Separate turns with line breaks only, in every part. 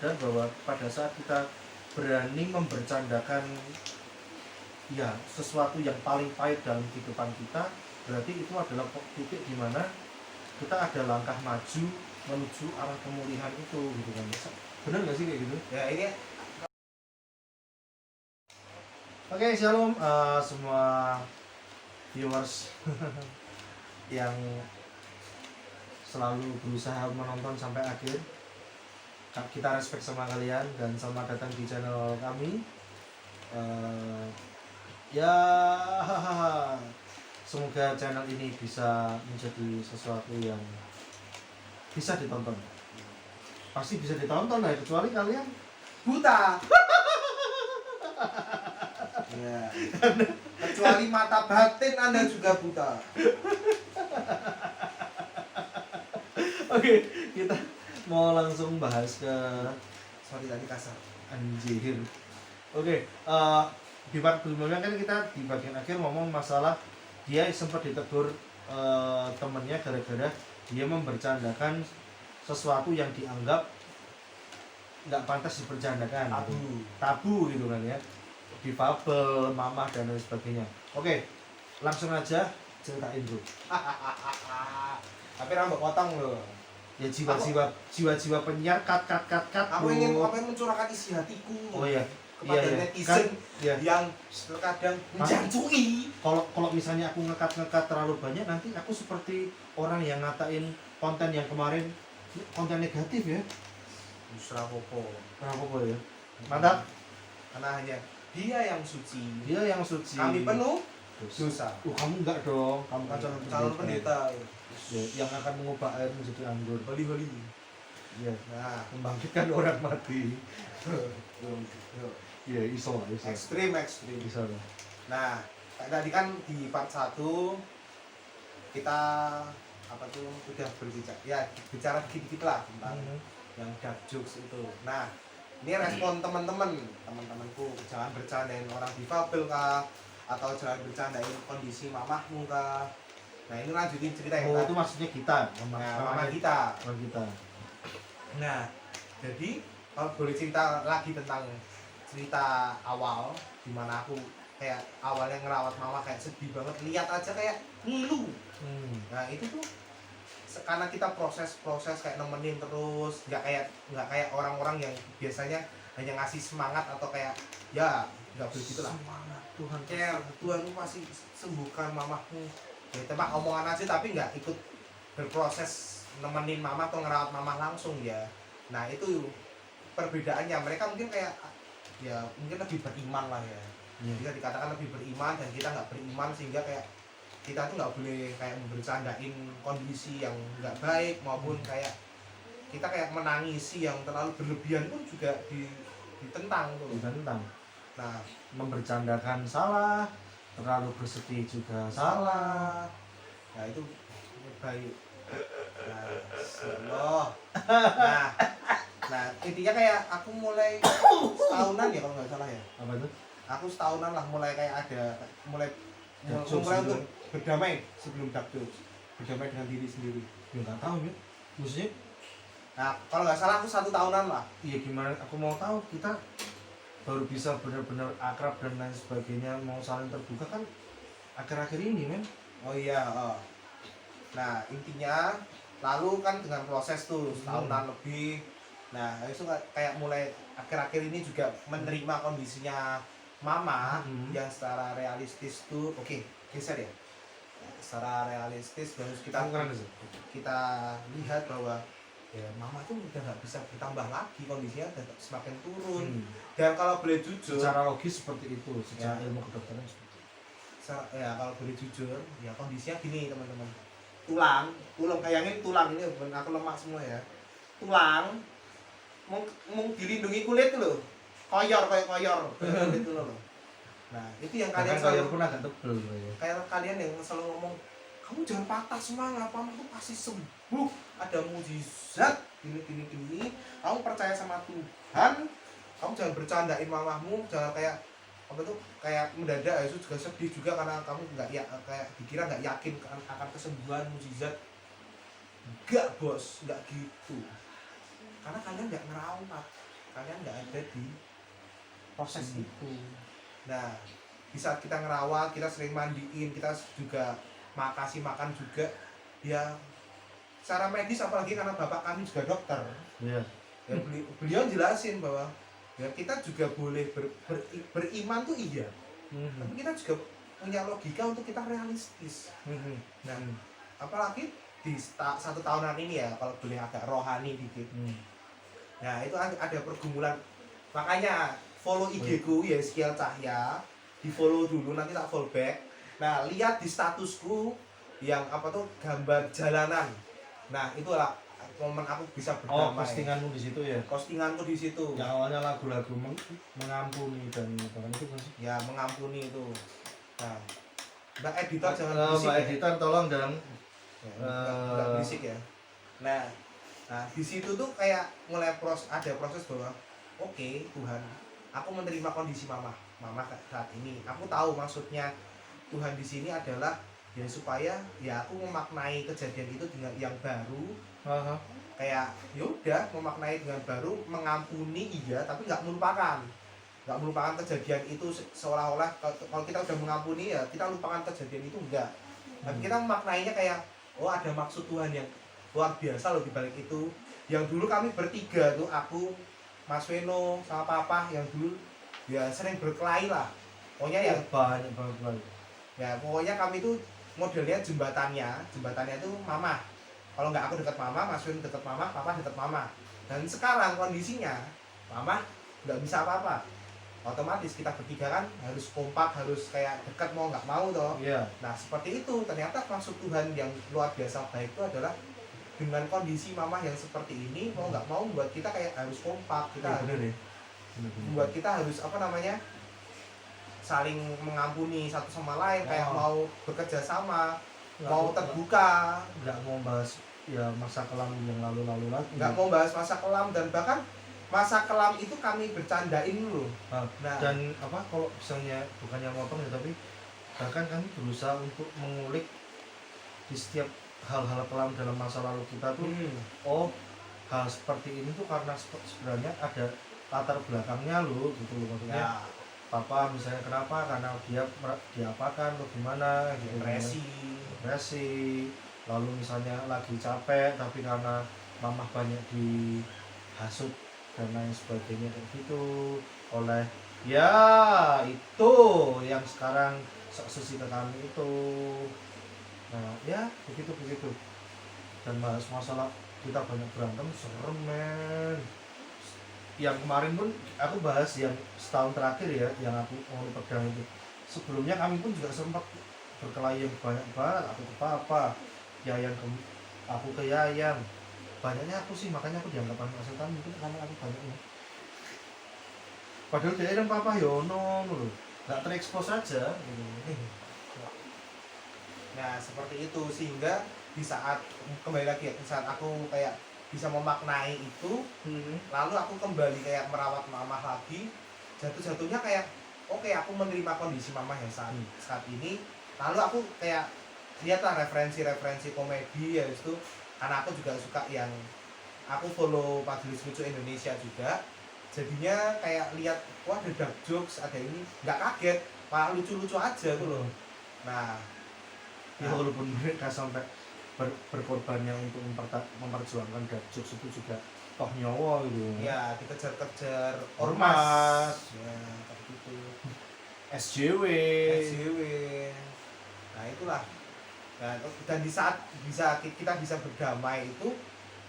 sadar bahwa pada saat kita berani membercandakan ya sesuatu yang paling pahit dalam kehidupan kita, berarti itu adalah titik di mana kita ada langkah maju menuju arah pemulihan itu gitu kan. Benar nggak sih kayak gitu?
Ya ini.
Oke, shalom semua viewers yang selalu berusaha menonton sampai akhir. Kita respect sama kalian dan selamat datang di channel kami. Ya, semoga channel ini bisa menjadi sesuatu yang bisa ditonton. Pasti bisa ditonton ya, kecuali kalian
buta. Ya. Kecuali mata batin Anda juga buta.
Oke, kita mau langsung bahas ke
Sorry tadi kasar.
anjir. Oke, di part sebelumnya kan kita di bagian akhir ngomong masalah dia sempat ditegur temennya gara-gara dia membercandakan sesuatu yang dianggap nggak pantas dibercandakan, tabu gitu kan ya, difabel, mamah dan lain sebagainya. Oke, langsung aja ceritain bro.
Tapi rambut potong loh.
Ya jiwa-jiwa penyiar cut.
Aku ingin mencurahkan isi hatiku.
Oh iya.
Kepada netizen
iya.
yang terkadang menjangkui.
Kalau misalnya aku ngekat terlalu banyak, nanti aku seperti orang yang ngatain konten yang kemarin konten negatif ya. Rapopo ya. Mantap.
Karena hanya dia yang suci. Kami penuh dosa.
Kamu enggak dong. Kamu kan
calon pendeta.
Ya, yang akan mengubah air menjadi anggur.
Bali.
Iya.
Nah,
membangkitkan orang mati. Iya, iso.
Ekstrim.
Iso.
Nah, tadi kan di part 1 kita udah berbicara. Ya, bicara dikit-dikit lah tentang yang dark jokes itu. Nah, ini respon teman-temanku, jangan bercandain orang difabel kah, atau jangan bercandain kondisi mamahmu kah. Nah, ini lanjutin cerita yang
itu maksudnya kita,
mama kita. Nah, jadi kalau boleh cerita lagi tentang cerita awal, dimana aku kayak awalnya ngerawat mama kayak sedih banget, lihat aja kayak ngilu. Nah, itu tuh karena kita proses kayak nemenin terus, nggak kayak orang-orang yang biasanya hanya ngasih semangat atau kayak ya nggak begitu lah.
Semangat Tuhan,
Tuhan pasti sembuhkan mamahmu. Ya tembak omongan aja tapi nggak ikut berproses nemenin mama atau ngerawat mama langsung ya. Nah itu perbedaannya, mereka mungkin kayak ya mungkin lebih beriman lah ya. Bisa dikatakan lebih beriman dan kita nggak beriman, sehingga kayak kita tuh nggak boleh kayak bercandain kondisi yang nggak baik, maupun kayak kita kayak menangisi yang terlalu berlebihan pun juga ditentang tuh. Nah,
membercandakan salah, terlalu bersedih juga salah.
Nah itu baik. Nah intinya kayak aku mulai setahunan ya kalau nggak salah ya.
Apa itu?
Aku setahunan lah mulai kayak mulai untuk berdamai sebelum dark jokes, berdamai dengan diri sendiri.
Ya nggak tahu ya, maksudnya.
Nah kalau nggak salah aku 1 tahunan lah.
Iya gimana? Aku mau tahu, kita baru bisa benar-benar akrab dan lain sebagainya, mau saling terbuka kan akhir-akhir ini men.
Oh iya. Nah intinya lalu kan dengan proses tuh setahunan lebih. Nah itu kayak mulai akhir-akhir ini juga menerima kondisinya mama yang secara realistis tuh geser ya. Secara realistis harus kita lihat bahwa ya mama tuh udah nggak bisa bertambah lagi, kondisinya udah semakin turun. Dan kalau boleh jujur,
secara logis seperti itu, secara ilmu kedokteran seperti itu.
Ya kalau boleh jujur ya kondisinya gini teman-teman, tulang kayaknya tulang ini aku lemak semua ya, tulang mau dilindungi kulit loh, koyor kulit itu loh. Nah itu yang kalian
selalu pun agak tebel ya.
Kayak kalian yang selalu ngomong kamu jangan patah semangat, mamaku pasti sembuh, ada mujizat gini. Kamu percaya sama Tuhan, kamu jangan bercandain mamahmu, jangan kayak mendadak itu juga sedih juga karena kamu kayak dikira nggak yakin akan kesembuhan mujizat. Enggak bos, enggak gitu. Karena kalian nggak ngerawat. kalian nggak ada di proses itu. Nah, di saat kita ngerawat, kita sering mandiin, kita juga kasih makan juga, ya secara medis, apalagi karena bapak kami juga dokter,
Iya.
ya beliau jelasin bahwa ya kita juga boleh beriman tuh iya, tapi kita juga punya logika untuk kita realistis. Nah, apalagi di 1 tahunan ini ya, kalau boleh agak rohani dikit. Nah, itu ada pergumulan. Makanya follow IG ku ya Skill Cahya, di follow dulu, nanti tak follow back. Nah, lihat di statusku yang apa tuh, gambar jalanan. Nah, itulah momen aku bisa
Oh,
berdamai.
postinganmu di situ ya.
Postinganku di situ.
Yang awalnya lagu-lagu mengampuni dan bahkan itu kan.
Ya, mengampuni itu. Nah, Mbak editor jangan
Mbak
berisik.
editor tolong dong.
Ya, nggak berisik ya. Nah, di situ tuh kayak mulai ada proses bahwa oke, Tuhan, aku menerima kondisi mama saat ini. Aku tahu maksudnya Tuhan di sini adalah ya supaya ya aku memaknai kejadian itu dengan yang baru. Kayak yaudah, memaknai dengan baru, mengampuni iya, tapi nggak melupakan kejadian itu. Seolah-olah kalau kita udah mengampuni ya kita lupakan kejadian itu, enggak. Tapi kita memaknainya kayak oh, ada maksud Tuhan yang luar biasa loh di balik itu. Yang dulu kami bertiga tuh, aku, Mas Weno sama Papa, yang dulu ya sering berkelahi lah. Pokoknya yang
banyak banget.
ya pokoknya kami tuh modelnya jembatannya tuh mama. Kalau nggak aku dekat mama, Mas Weno dekat mama, Papa dekat mama. Dan sekarang kondisinya mama nggak bisa apa-apa. Otomatis kita bertiga kan harus kompak, harus kayak dekat mau nggak mau toh.
Iya.
Nah, seperti itu. Ternyata maksud Tuhan yang luar biasa baik itu adalah dengan kondisi mama yang seperti ini, mau nggak mau buat kita kayak harus kompak, kita
Iya,
harus
bener ya.
buat kita harus apa namanya, saling mengampuni satu sama lain, kayak mau bekerja sama, mau terbuka,
nggak mau bahas ya masa kelam yang lalu-lalu lagi.
nggak mau bahas masa kelam, dan bahkan masa kelam itu kami bercandain dulu. Nah,
dan apa, kalau misalnya bukannya motong ya, tapi bahkan kami berusaha untuk mengulik di setiap hal-hal kelam dalam masa lalu kita tuh. Oh, hal seperti ini tuh karena sebenarnya ada latar belakangnya loh, gitu loh maksudnya.
ya,
Papa misalnya kenapa, karena dia diapakan atau gimana gitu, depresi, lalu misalnya lagi capek tapi karena mamah banyak dihasut dan lain sebagainya kayak gitu oleh ya itu yang sekarang sok susi ke kami itu. Nah ya begitu dan bahas masalah kita banyak berantem, serem men. Yang kemarin pun aku bahas yang setahun terakhir ya, yang aku mau pedang itu. Sebelumnya kami pun juga sempat berkelahi yang banyak banget. Aku ke Papa, aku ke Yayan. Banyaknya aku sih, makanya aku dianggap anak setan mungkin karena aku banyaknya. Padahal dia dan Papa Yono loh, nggak terekspos aja.
Nah, seperti itu, sehingga di saat kembali lagi ya, saat aku kayak bisa memaknai itu, lalu aku kembali kayak merawat mamah lagi, jatuh-jatuhnya kayak oke, aku menerima kondisi mamah yang saat ini. Lalu aku kayak lihatlah referensi komedi ya itu, karena aku juga suka yang aku follow Majelis Lucu Indonesia juga, jadinya kayak lihat wah ada dark jokes, ada ini, nggak kaget, malah lucu-lucu aja tuh loh. Nah,
ya walaupun mereka sampai berkorbannya untuk memperjuangkan dark jokes itu juga toh nyawa gitu
ya dikejar-kejar
ormas
ya kayak gitu,
SJW.
Nah itulah. Nah, dan di saat kita bisa berdamai itu,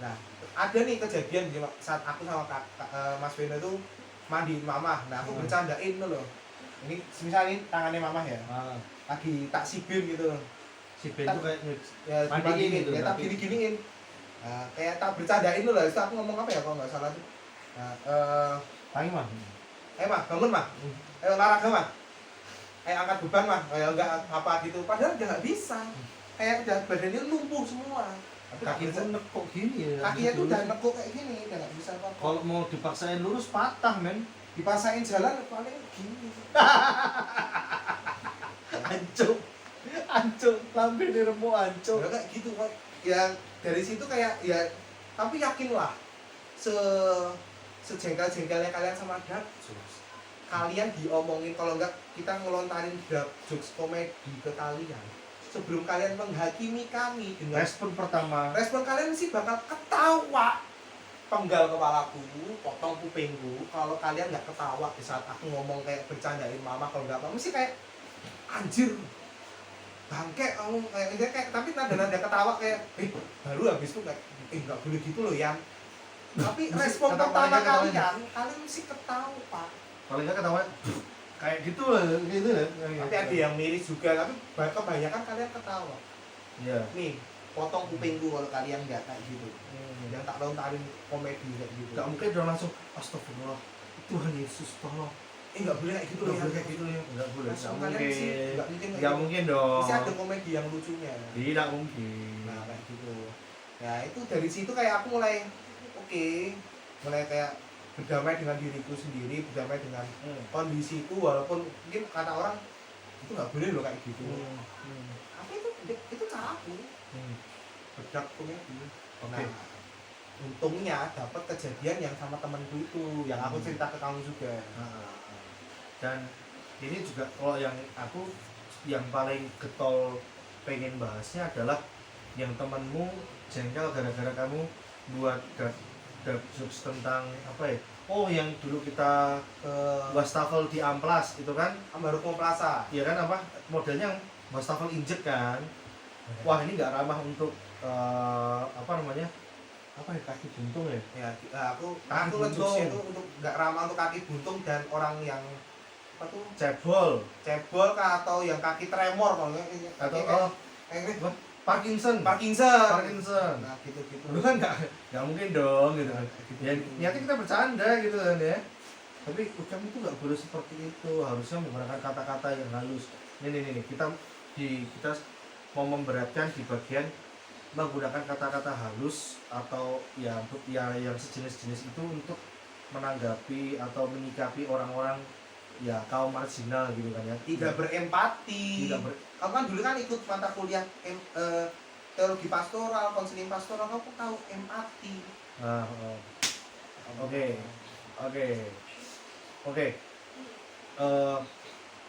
nah ada nih kejadian di saat aku sama Mas Beno itu mandiin mamah. Nah aku bercandain loh, ini misalnya tangannya mamah ya, lagi tak sibir gitu.
Sibir itu kayak
ya
mandiin gitu,
ya tak gini-giniin. Nah, kayak tak bercandain loh. Itu aku ngomong apa ya kalau nggak salah tuh. Nah,
tangi mah,
ayo mah bangun mah, ayo olahraga mah, ayo angkat beban mah, ayo enggak apa gitu. Padahal udah nggak bisa, kayak udah badannya lumpuh semua.
kaki pun nekuk gini ya,
kakinya tuh udah nekuk kayak gini, udah nggak bisa apa-apa.
kalau mau dipaksain lurus patah men,
Dipaksain jalan paling gini.
ancur lambe diremuk ancur.
Ya kayak gitu kan. Ya dari situ kayak ya, tapi yakinlah sejengkel-jengkelnya kalian sama dark jokes, kalian diomongin, kalau enggak kita ngelontarin dark jokes komedi ke kalian, sebelum kalian menghakimi kami dengan
Respon pertama,
respon kalian sih bakal ketawa, penggal kepalaku, potong kupingku kalau kalian nggak ketawa di saat aku ngomong kayak bercandain mama, kalau nggak apa mesti kayak anjir bangke kamu kayak tapi nada-nada ketawa kayak baru habis itu kayak nggak boleh gitu loh ya, tapi
Mesti
respon
ketawa,
pertama
ketawa.
kalian mesti ketawa.
kalau enggak ketawa kayak gitu lah, gitu ya.
Tapi ada yang miris juga, tapi kebanyakan kalian ketawa.
Iya.
Nih, potong kupingku kalau kalian nggak kayak gitu. Yang tak lontarin komedi kayak gitu.
Enggak mungkin dong langsung astagfirullah, Tuhan Yesus tolong.
Nggak boleh kayak gitu loh
Nggak
ya.
boleh kayak gitu ya. Enggak boleh.
Langsung
Nggak
kalian
mungkin.
sih, nggak mungkin kayak
Nggak
gitu.
mungkin dong.
Pasti ada komedi yang lucunya.
Tidak mungkin.
Nah, kayak gitu. Ya, itu dari situ kayak aku mulai oke, mulai kayak berdamai dengan diriku sendiri, berdamai dengan kondisiku, walaupun mungkin kata orang itu nggak boleh loh kayak gitu. Tapi itu cara aku berdak komedi.
Oke.
Nah, untungnya dapat kejadian yang sama temanku itu, yang aku cerita ke kamu juga.
Dan ini juga kalau yang aku yang paling getol pengen bahasnya adalah yang temanmu jengkel gara-gara kamu buat dark jokes tentang apa ya? Oh, yang dulu kita
Ke
wastafel di Amplas itu kan?
Ambaruko Plaza.
Iya kan apa? Modelnya wastafel injek kan? Wah, ini nggak ramah untuk apa namanya? Apa ya, kaki buntung ya?
Ya, aku
Kaki buntung
ngejokes
sih.
itu untuk nggak ramah untuk kaki buntung dan orang yang apa tuh
Cebol
cebol kah, atau yang kaki tremor kalau
atau
kayak
Parkinson.
Parkinson. Nah, gitu-gitu.
Lu kan nggak mungkin dong gitu kan. Ya niatnya kita bercanda gitu kan ya. Tapi kamu itu nggak boleh seperti itu. Harusnya menggunakan kata-kata yang halus. Nih, kita mau memberatkan di bagian menggunakan kata-kata halus atau ya yang sejenis-jenis itu untuk menanggapi atau menyikapi orang-orang ya kaum marginal gitu kan ya.
Tidak berempati. Kamu kan dulu kan ikut mata kuliah teologi pastoral, konseling pastoral, kamu tahu empati.
Oke.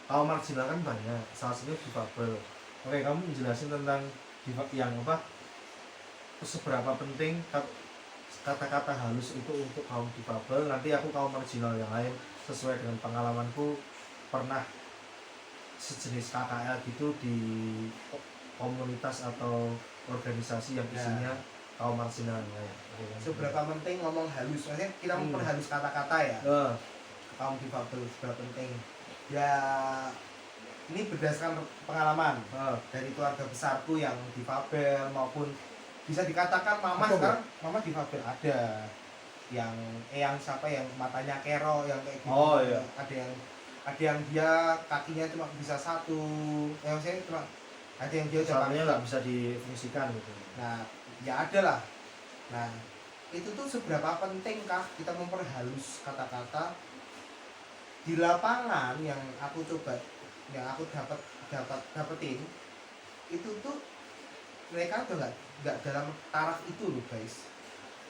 Kaum marginal kan banyak, salah satunya difabel. Oke, kamu jelasin tentang yang apa? Seberapa penting kata-kata halus itu untuk kaum difabel. Nanti aku kaum marginal yang lain sesuai dengan pengalamanku pernah sejenis KKL gitu di komunitas atau organisasi yang isinya kaum marginal ya.
Seberapa penting ngomong halus, maksudnya kita memperhalus kata-kata ya. Kaum difabel seberapa penting. Ya, ini berdasarkan pengalaman dari keluarga besarku yang difabel maupun bisa dikatakan mama sekarang mama difabel ada. Yang siapa yang matanya kero yang kayak gitu.
Oh iya.
Ada yang dia kakinya cuma bisa satu, maksudnya cuma ada yang dia
satunya nggak bisa difungsikan gitu.
Nah, ya ada lah. Nah, itu tuh seberapa pentingkah kita memperhalus kata-kata di lapangan yang aku dapetin itu tuh mereka tuh nggak dalam taraf itu loh guys.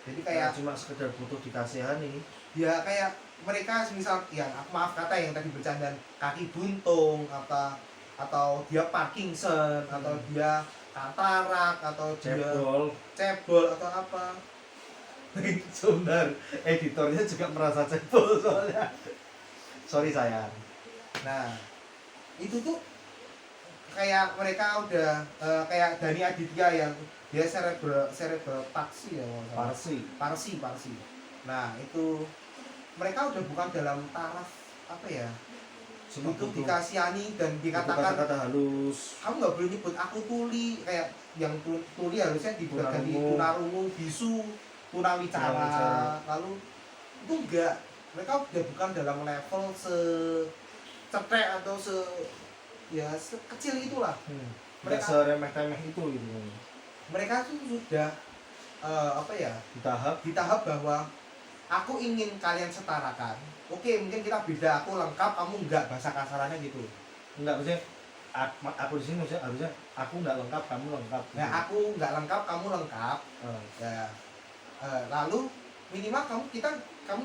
Jadi kayak
cuma sekedar butuh dikasihani.
Ya kayak mereka misal yang aku maaf kata yang tadi bercandaan kaki buntung atau dia Parkinson atau dia katarak atau cebol atau apa.
Sebentar, editornya juga merasa cebol soalnya. Sorry sayang.
Nah, itu tuh kayak mereka udah kayak Dani Aditya yang dia cerebral palsy ya, parsi. Nah, itu mereka udah bukan dalam taraf apa ya? Butuh dikasihani dan dikatakan
kata-kata halus.
Kamu nggak boleh nyebut aku tuli, kayak yang tuli harusnya diganti tunarungu, bisu, tunawicara. Lalu itu enggak, mereka udah bukan dalam level secetek atau sekecil itulah.
Mereka seremeh-temeh itu gitu.
Mereka tuh sudah di tahap bahwa aku ingin kalian setarakan. Oke, mungkin kita beda, aku lengkap, kamu enggak, bahasa kasarannya gitu.
Enggak, maksudnya aku di sini maksudnya harusnya aku enggak lengkap, kamu lengkap. Gitu.
Nah, aku enggak lengkap, kamu lengkap. Ya. Lalu minimal kamu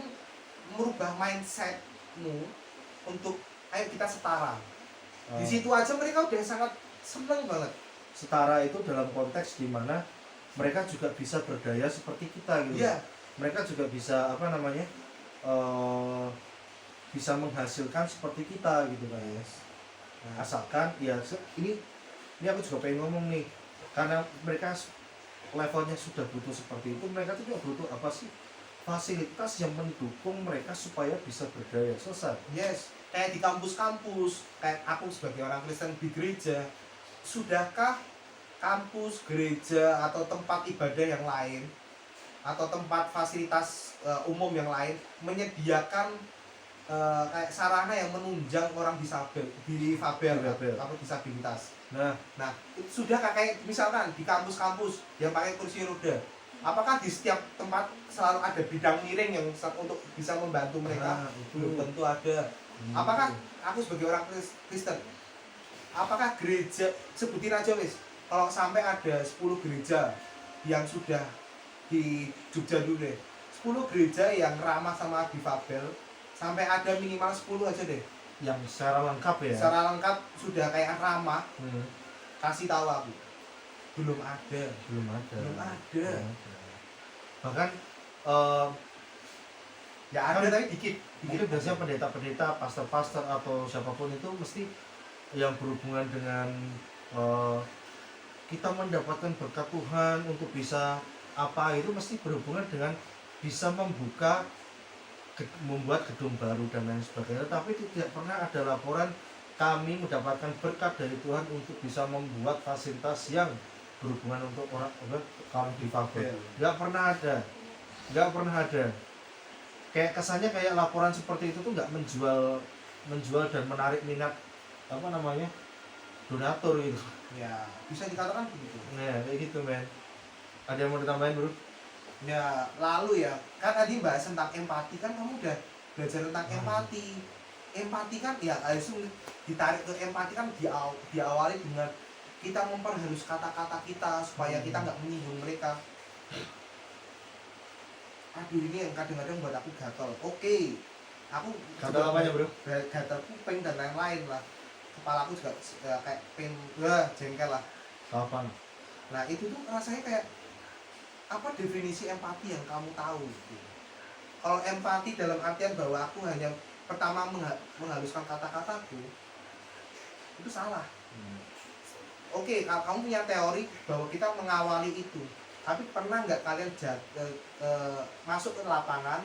merubah mindsetmu untuk ayo kita setara. Di
Eh,
situ aja mereka udah sangat seneng banget.
setara itu dalam konteks di mana mereka juga bisa berdaya seperti kita gitu.
Iya.
Mereka juga bisa apa namanya eh, bisa menghasilkan seperti kita gitu kan ya. Asalkan ya ini aku juga pengen ngomong nih, karena mereka levelnya sudah butuh seperti itu, mereka tuh juga butuh apa sih, fasilitas yang mendukung mereka supaya bisa berdaya. Selesai.
Yes, kayak di kampus-kampus, kayak aku sebagai orang Kristen di gereja, sudahkah kampus, gereja, atau tempat ibadah yang lain, atau tempat fasilitas umum yang lain menyediakan kayak sarana yang menunjang orang difabel
Difabel.
atau disabilitas?
Nah,
Nah, sudahkah kayak misalkan di kampus-kampus yang pakai kursi roda, apakah di setiap tempat selalu ada bidang miring yang untuk bisa membantu mereka?
itu.
Belum tentu ada. Apakah aku sebagai orang Kristen, apakah gereja, sebutin aja wis, kalau sampai ada 10 gereja yang sudah di Jogja dulu deh, 10 gereja yang ramah sama difabel, sampai ada minimal 10 aja deh,
yang secara lengkap ya.
secara lengkap sudah kayak ramah,
Hmm,
kasih tahu aku. Belum ada.
belum ada.
Belum ada.
Bahkan
Ya ada tapi dikit.
mungkin biasanya pendeta-pendeta, pastor-pastor atau siapapun itu mesti yang berhubungan dengan eh, kita mendapatkan berkat Tuhan untuk bisa apa, itu mesti berhubungan dengan bisa membuat gedung baru dan lain sebagainya. Tapi tidak pernah ada laporan kami mendapatkan berkat dari Tuhan untuk bisa membuat fasilitas yang berhubungan untuk orang kaum difabel. Nggak pernah ada. Kayak kesannya kayak laporan seperti itu tuh nggak menjual dan menarik minat apa namanya, donatur gitu.
Ya, bisa dikatakan begitu.
Nah kayak gitu men. Ada yang mau ditambahin bro?
Ya, lalu ya, kan tadi bahas tentang empati, kan kamu udah belajar tentang empati. Empati kan ya langsung ditarik ke empati kan diawali dengan kita memperhalus kata-kata kita supaya kita nggak menyinggung mereka. Aduh, ini yang kadang-kadang buat aku gatel. Oke, aku
Gatal apanya bro?
gatel kuping dan lain-lain lah. Kepala aku juga kayak pengen jengkel lah.
Kapan?
Nah itu tuh rasanya kayak apa definisi empati yang kamu tahu gitu. Kalau empati dalam artian bahwa aku hanya pertama menghaluskan kata-kataku, itu salah. Oke, kalau kamu punya teori bahwa kita mengawali itu, tapi pernah nggak kalian masuk ke lapangan,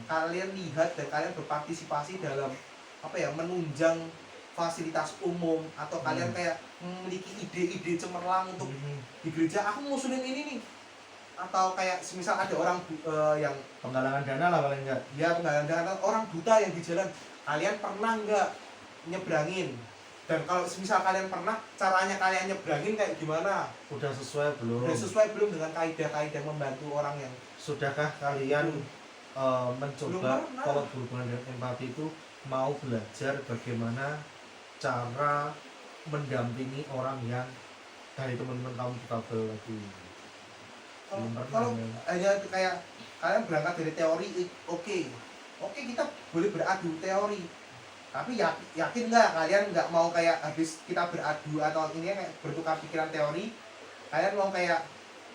kalian lihat dan kalian berpartisipasi dalam apa ya, menunjang fasilitas umum, atau kalian kayak memiliki ide-ide cemerlang untuk di gereja aku ngusulin ini nih, atau kayak semisal ada orang yang
Penggalangan dana lah paling enggak.
ya penggalangan dana, orang buta yang di jalan, kalian pernah nggak nyebrangin? Dan kalau semisal kalian pernah, caranya kalian nyebrangin kayak gimana?
Udah sesuai belum?
Udah sesuai belum dengan kaidah-kaidah membantu orang yang
Sudahkah kalian mencoba
Belum pernah.
kalau berhubungan dengan empati itu mau belajar bagaimana cara mendampingi orang yang dari teman-teman kamu difabel lagi? Belum pernah,
kalau
men.
hanya kayak kalian berangkat dari teori, oke kita boleh beradu teori, tapi yakin nggak kalian nggak mau kayak habis kita beradu atau ini kayak bertukar pikiran teori, kalian mau kayak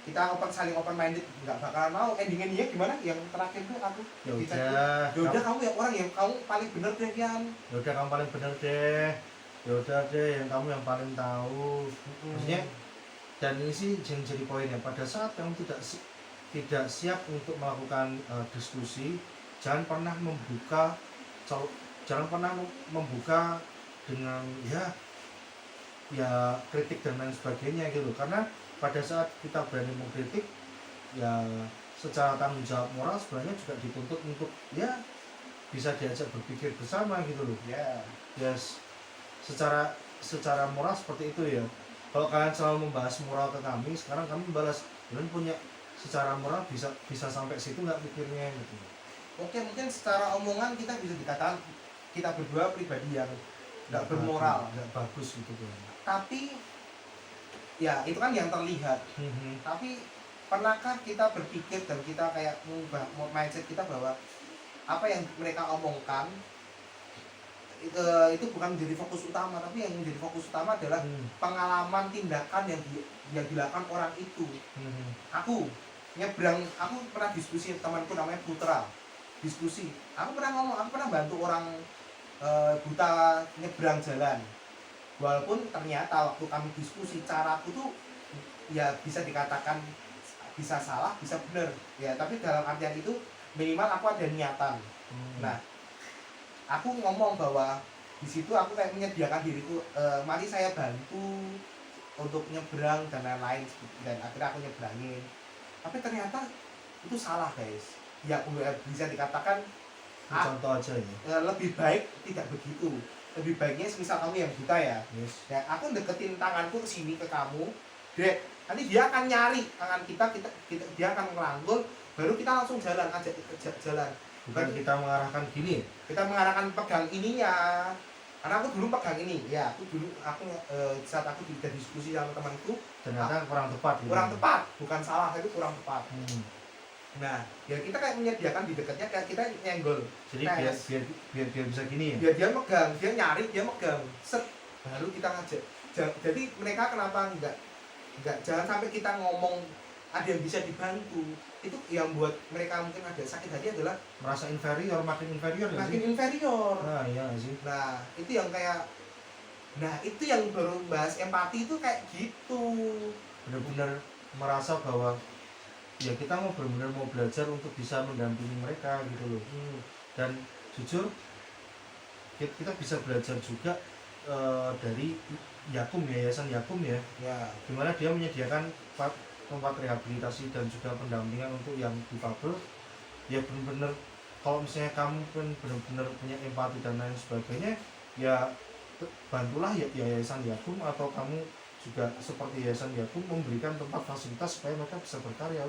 kita saling open minded, nggak bakalan mau. Endingnya dia gimana? Yang terakhir tuh aku
Ya
dicari,
udah,
yaudah kamu yang orang yang kamu paling bener deh Kian.
ya udah kamu paling bener deh. Ya udah deh, yang kamu yang paling tahu. Maksudnya, dan ini sih yang jadi poinnya, pada saat kamu tidak siap untuk melakukan diskusi, jangan pernah membuka dengan ya kritik dan lain sebagainya gitu. Karena pada saat kita berani mengkritik, ya secara tanggung jawab moral sebenarnya juga dituntut untuk ya bisa diajak berpikir bersama gitu loh.
Ya.
Yes, secara moral seperti itu ya. Kalau kalian selalu membahas moral ke kami, sekarang kami balas, kalian punya secara moral bisa sampai situ nggak pikirnya gitu.
Oke, mungkin secara omongan kita bisa dikatakan kita berdua pribadi yang nggak bermoral,
nggak bagus gitu kan.
tapi ya itu kan yang terlihat. Tapi pernahkah kita berpikir dan kita kayak mengubah mindset kita bahwa apa yang mereka omongkan itu bukan menjadi fokus utama, tapi yang menjadi fokus utama adalah pengalaman tindakan yang dilakukan orang itu. Aku nyebrang, aku pernah diskusi temanku namanya Putra, diskusi, aku pernah ngomong, aku pernah bantu orang buta nyebrang jalan, walaupun ternyata waktu kami diskusi caraku tuh ya bisa dikatakan bisa salah bisa benar ya, tapi dalam artian itu minimal aku ada niatan. Nah, aku ngomong bahwa di situ aku kayak menyediakan diriku, mari saya bantu untuk nyebrang dan lain-lain, dan akhirnya aku nyebrangin. Tapi ternyata itu salah guys. Ya bisa dikatakan
contoh aja ya.
Lebih baik tidak begitu. Lebih baiknya misal kamu yang buta ya,
Yes.
ya aku deketin tanganku ke sini ke kamu, Dek. Nanti dia akan nyari tangan kita, dia akan ngerangkul, baru kita langsung jalan aja jalan.
Bukan kita mengarahkan gini.
Kita mengarahkan pegang ininya, karena aku dulu pegang ini ya, saat aku tidak diskusi sama temanku
Ternyata kurang tepat gitu.
kurang tepat, bukan salah, itu kurang tepat. Nah ya kita kayak menyediakan di dekatnya, kayak kita nyenggol,
Jadi biar bisa gini ya.
biar dia megang, dia nyari, dia megang, set, baru kita ngajak. Jadi mereka kenapa enggak jangan sampai kita ngomong ada yang bisa dibantu, itu yang buat mereka mungkin ada sakit hati adalah
Merasa inferior, makin inferior ya
makin
sih.
inferior.
Nah iya nggak sih.
Nah itu yang kayak, nah itu yang baru bahas empati itu kayak gitu.
Benar-benar merasa bahwa ya kita mau benar-benar mau belajar untuk bisa mendampingi mereka gitu loh. Dan jujur kita bisa belajar juga dari Yakum, Yayasan Yakum ya, dimana dia menyediakan tempat rehabilitasi dan juga pendampingan untuk yang difabel. Ya benar-benar kalau misalnya kamu pun benar-benar punya empati dan lain sebagainya, ya bantulah ya Yayasan Yakum, atau kamu juga seperti Yayasan Yakum memberikan tempat fasilitas supaya mereka bisa berkarya.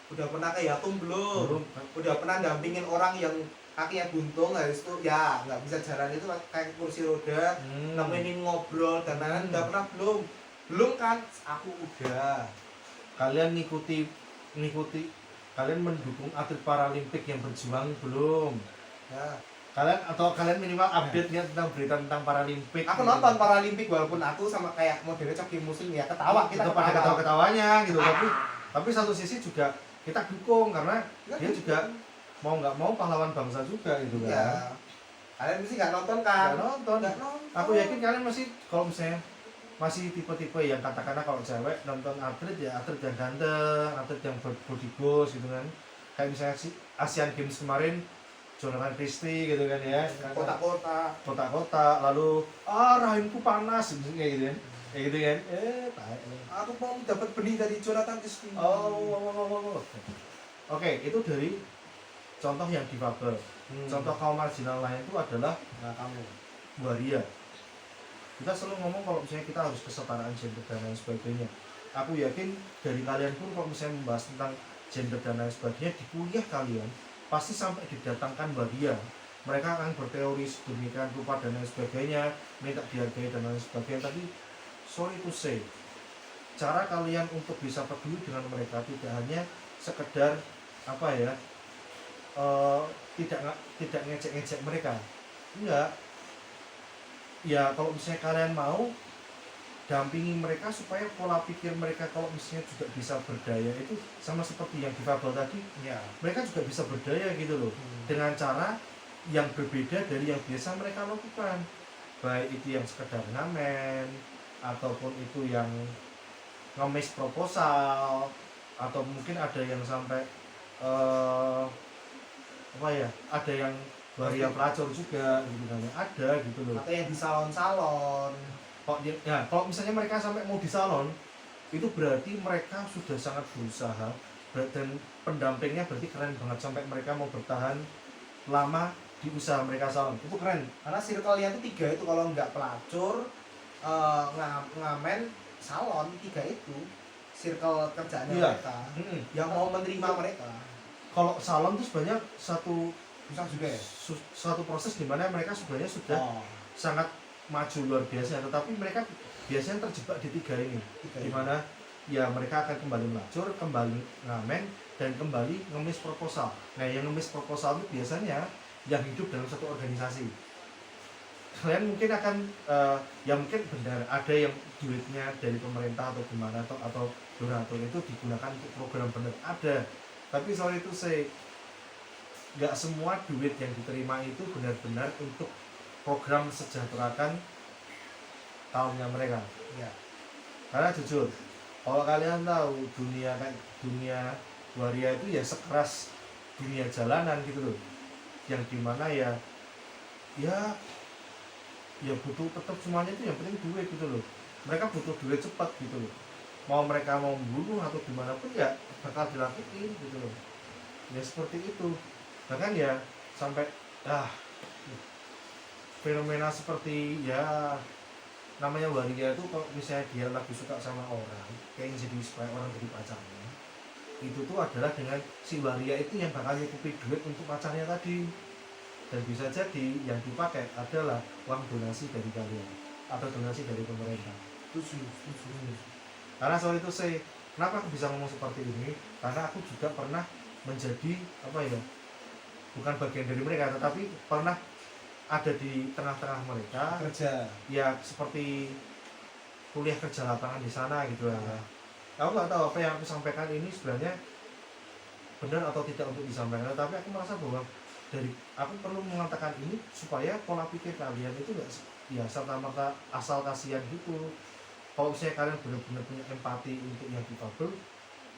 Udah pernah ke Yakum belum?
Belum.
Udah pernah dampingin orang yang kakinya buntung, habis itu ya nggak bisa jalan, itu kayak kursi roda, nemenin ngobrol dan lain-lain, udah pernah belum kan? Aku udah.
Kalian ngikuti kalian mendukung atlet paralimpik yang berjuang belum?
Ya.
Kalian minimal update-nya tentang berita tentang paralimpik.
Aku nonton paralimpik, walaupun aku sama kayak modelnya Coki Muslim ya, ketawa, kita
tetap ada ketawa-ketawanya gitu. Tapi satu sisi juga kita dukung karena dia juga mau nggak mau pahlawan bangsa juga gitu kan.
Ya. Kalian mesti nggak nonton kan?
Nggak nonton. Aku yakin kalian masih, kalau misalnya masih tipe-tipe yang katakanlah kalau cewek nonton atlet ya atlet yang ganteng, atlet yang body goals gitu kan. Kayak misalnya Asian Games kemarin Jonathan Christie gitu kan ya. Kota-kota lalu rahimku panas gitu kayak gitu kan. Kayak gitu kan.
Aku mau dapat benih dari Jonathan Christie.
Oke, itu dari contoh yang difabel. Contoh kaum marginal lain itu adalah
kamu
waria. Kita selalu ngomong kalau misalnya kita harus kesetaraan gender dan lain sebagainya. Aku yakin dari kalian pun kalau misalnya membahas tentang gender dan lain sebagainya di kuliah kalian pasti sampai didatangkan waria. Mereka akan berteori sedemikian rupa dan lain sebagainya, minta dihargai dan lain sebagainya. Tapi sorry to say, cara kalian untuk bisa peduli dengan mereka tidak hanya sekedar apa ya, tidak ngecek-ngecek mereka, enggak. Ya kalau misalnya kalian mau dampingi mereka supaya pola pikir mereka kalau misalnya juga bisa berdaya, itu sama seperti yang difabel tadi ya, mereka juga bisa berdaya gitu loh, dengan cara yang berbeda dari yang biasa mereka lakukan, baik itu yang sekedar ngamen ataupun itu yang ngemis proposal, atau mungkin ada yang sampai apa ya, ada yang waria pelacur juga gitu kan, ada gitu loh,
atau yang di salon-salon.
Kalau misalnya mereka sampai mau di salon, itu berarti mereka sudah sangat berusaha, dan pendampingnya berarti keren banget sampai mereka mau bertahan lama di usaha mereka salon, itu keren.
Karena circle-nya itu 3 itu, kalau nggak pelacur, ngamen, salon, 3 itu circle kerjaannya mereka yang mau menerima mereka.
Kalau salon itu sebenarnya satu
susah juga ya,
satu proses di mana mereka sebenarnya sudah sangat maju luar biasa, tetapi mereka biasanya terjebak di 3 ini, di mana ya mereka akan kembali melacur, kembali ngamen, dan kembali ngemis proposal. Nah, yang ngemis proposal itu biasanya yang hidup dalam satu organisasi. Kalian mungkin akan ya mungkin benar ada yang duitnya dari pemerintah atau gimana atau donatur itu digunakan untuk program benar ada, tapi soal itu saya nggak semua duit yang diterima itu benar-benar untuk program sejahterakan tahunnya mereka.
Ya.
Karena jujur, kalau kalian tahu dunia waria itu ya sekeras dunia jalanan gitu loh, yang dimana ya butuh tetap semuanya itu yang penting duit gitu loh. Mereka butuh duit cepat gitu loh. Mau mereka mau membunuh atau gimana pun ya bakal dilakuin gitu loh. Ya seperti itu. Bahkan ya sampai fenomena seperti ya namanya waria itu kalau misalnya dia lagi suka sama orang, kayak jadi supaya orang jadi pacarnya, itu tuh adalah dengan si waria itu yang bakal nyukupi duit untuk pacarnya tadi. Dan bisa jadi yang dipakai adalah uang donasi dari kalian atau donasi dari pemerintah.
Setuju.
Karena soal itu kenapa aku bisa ngomong seperti ini? Karena aku juga pernah menjadi bukan bagian dari mereka, tetapi pernah ada di tengah-tengah mereka
Kerja.
ya seperti kuliah kerja lapangan di sana gitu ya. Aku nggak tahu apa yang aku sampaikan ini sebenarnya benar atau tidak untuk disampaikan, tapi aku merasa bahwa aku perlu mengatakan ini supaya pola pikir kalian itu nggak ya serta-merta asal kasihan gitu. Kalau misalnya kalian benar-benar punya empati untuk yang difabel,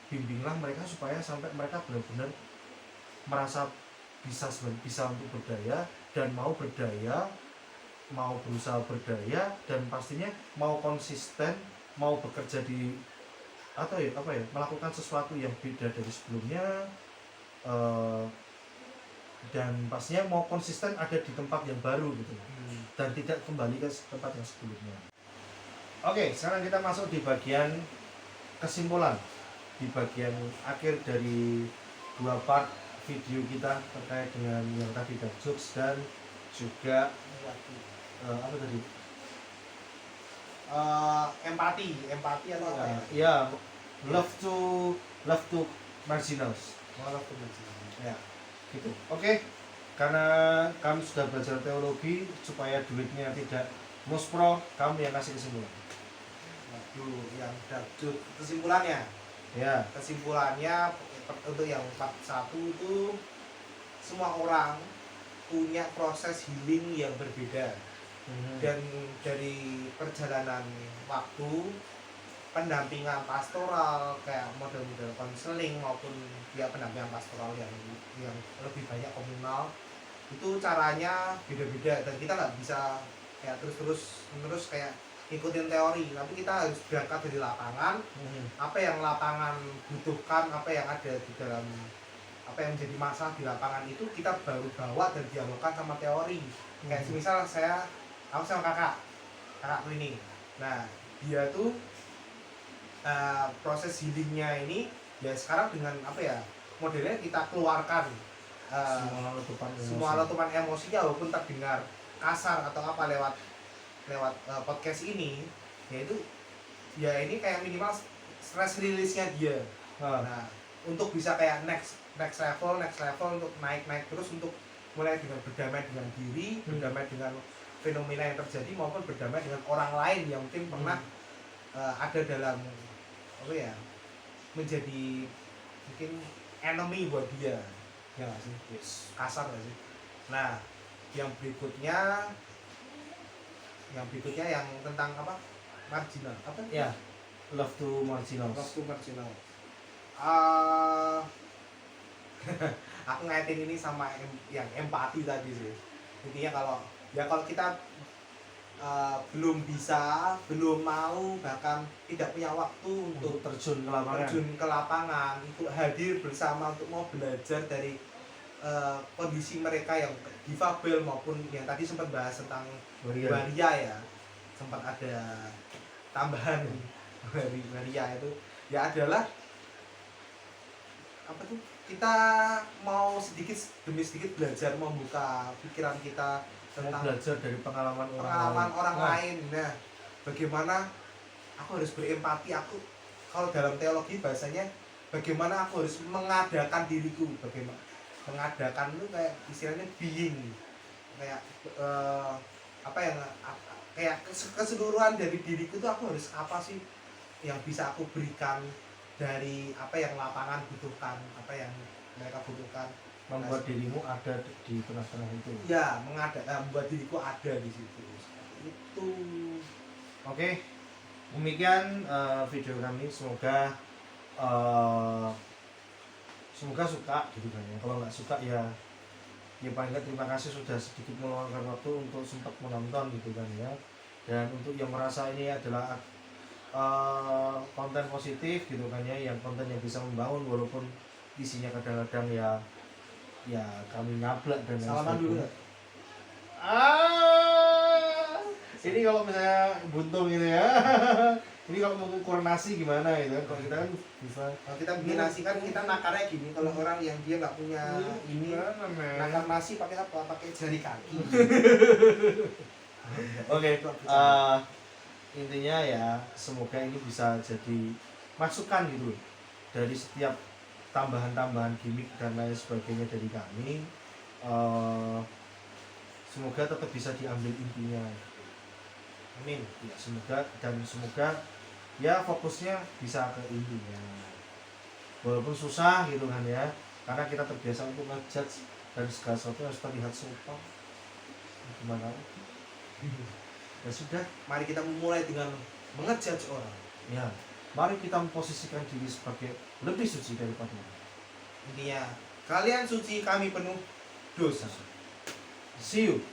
bimbinglah mereka supaya sampai mereka benar-benar merasa bisa untuk berdaya dan mau berdaya, mau berusaha berdaya, dan pastinya mau konsisten, mau bekerja di atau melakukan sesuatu yang beda dari sebelumnya, dan pastinya mau konsisten ada di tempat yang baru gitu, dan tidak kembali ke tempat yang sebelumnya. Oke, sekarang kita masuk di bagian kesimpulan, di bagian akhir dari 2 part video kita terkait dengan yang tadi jokes dan juga apa tadi?
Empati atau apa ya?
Ya, love to marginals. Ya, gitu. Oke. Karena kami sudah belajar teologi supaya duitnya tidak muspro, kami yang kasih kesimpulan.
Waduh, yang dajut kesimpulannya.
Ya.
Kesimpulannya untuk yang part 1 itu semua orang punya proses healing yang berbeda. Dan dari perjalanan waktu, pendampingan pastoral kayak model-model konseling maupun ya pendampingan pastoral yang lebih banyak komunal, itu caranya beda-beda dan kita nggak bisa kayak terus kayak ngikutin teori, tapi kita harus berangkat dari lapangan. Apa yang lapangan butuhkan, apa yang ada di dalam, apa yang menjadi masalah di lapangan itu kita baru bawa dan dialogkan sama teori. Kayak misal aku sama kakakku ini, nah dia tuh proses healingnya ini ya sekarang dengan modelnya kita keluarkan semua letupan emosinya, walaupun terdengar kasar atau apa lewat podcast ini, yaitu ya ini kayak minimal stress release-nya dia. Nah, untuk bisa kayak next level untuk naik terus, untuk mulai dengan berdamai dengan diri, berdamai dengan fenomena yang terjadi, maupun berdamai dengan orang lain yang mungkin pernah ada dalam menjadi mungkin enemy buat dia, ya nggak sih? Yes. Kasar nggak sih? Nah, yang berikutnya yang tentang apa? Marginal apa?
Ya, love to marginal.
Aku ngaitin ini sama yang empati tadi sih. Intinya kalau kita belum mau, bahkan tidak punya waktu untuk
terjun
ke lapangan, itu hadir bersama untuk mau belajar dari kondisi mereka yang difabel maupun yang tadi sempat bahas tentang waria ya, sempat ada tambahan waria itu ya adalah apa tuh, kita mau sedikit demi sedikit belajar membuka pikiran kita tentang
belajar dari pengalaman
orang lain. Nah, bagaimana aku harus berempati, aku kalau dalam teologi bahasanya bagaimana aku harus mengadakan diriku, bagaimana mengadakan itu kayak istilahnya being, kayak apa yang kayak keseluruhan dari diriku tuh aku harus apa sih yang bisa aku berikan dari apa yang lapangan butuhkan, apa yang mereka butuhkan,
Membuat dirimu ada di tengah-tengah itu.
ya membuat diriku ada di situ. Itu
Oke, demikian video kami. Semoga suka gitu kan ya. Kalau nggak suka ya paling nggak terima kasih sudah sedikit meluangkan waktu untuk sempat menonton gitu kan ya. Dan untuk yang merasa ini adalah konten positif gitu kan ya, yang konten yang bisa membangun walaupun isinya kadang-kadang ya kami nyablak dan lain
salaman dulu ya.
Ini kalau misalnya buntung gitu ya. Ini kalau mau ukur nasi gimana gitu kan? Kalau kita kan bisa.
Kalau kita bikin nasi kan kita nakarnya gini, kalau orang yang dia nggak punya ini nakar nasi pakai apa? Pakai jari kaki.
Oke, intinya ya semoga ini bisa jadi masukan gitu dari setiap tambahan-tambahan gimmick dan lain sebagainya dari kami. Semoga tetap bisa diambil intinya.
Amin.
Ya, semoga ya fokusnya bisa ke intinya. Walaupun susah gitu kan ya, karena kita terbiasa untuk ngejudge dan segala sesuatu harus terlihat sopan. Gimana? Ya sudah,
Mari kita memulai dengan mengejudge orang.
ya. Mari kita memposisikan diri sebagai lebih suci daripada orang.
Intinya kalian suci, kami penuh dosa.
See you.